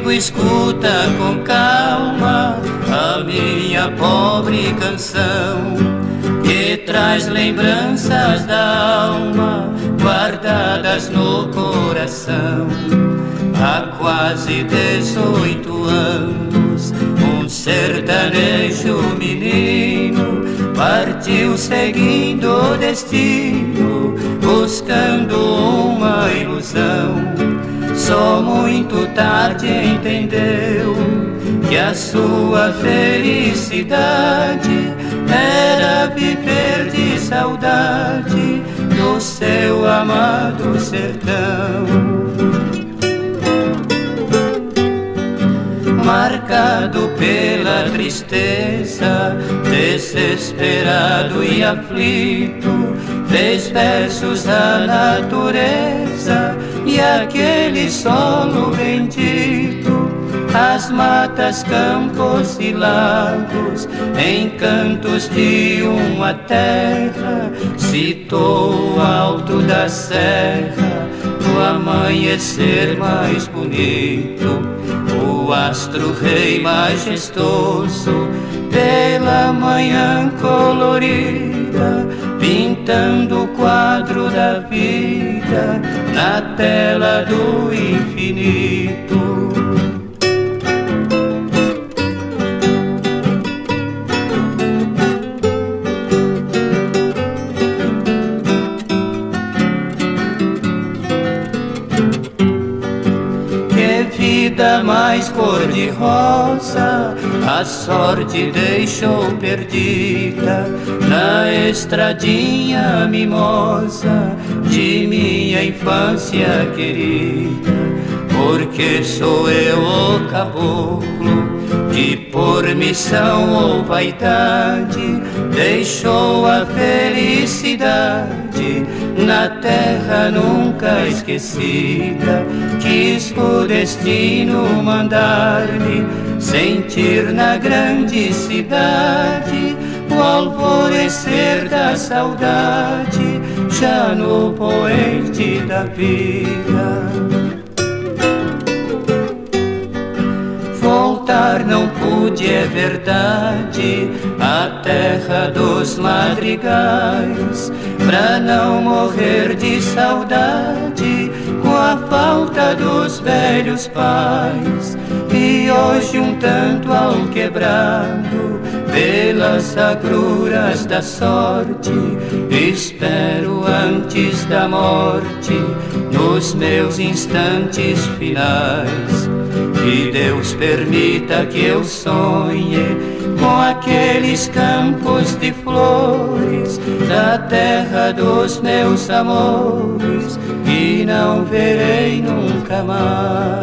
amigo, escuta com calma a minha pobre canção, que traz lembranças da alma guardadas no coração. Há quase 18 anos, um sertanejo menino partiu seguindo o destino, buscando uma ilusão. Só muito tarde entendeu que a sua felicidade era viver de saudade do seu amado sertão. Marcado pela tristeza, desesperado e aflito, fez versos à natureza e aquele solo bendito, as matas, campos e lagos, encantos de uma terra. Citou o alto da serra, o amanhecer mais bonito, o astro-rei majestoso, pela manhã colorida, pintando o quadro da vida na tela do infinito. Vida mais cor-de-rosa, a sorte deixou perdida na estradinha mimosa de minha infância querida. Porque sou eu o caboclo que por missão ou vaidade deixou a felicidade na terra nunca esquecida. Quis o destino mandar-me sentir na grande cidade o alvorecer da saudade, já no poente da vida. Voltar não pude, é verdade, à terra dos madrigais, pra não morrer de saudade com a falta dos velhos pais. E hoje um tanto ao quebrado pelas agruras da sorte, espero antes da morte, nos meus instantes finais, que Deus permita que eu sonhe com aqueles campos de flores da terra dos meus amores, que não verei nunca mais.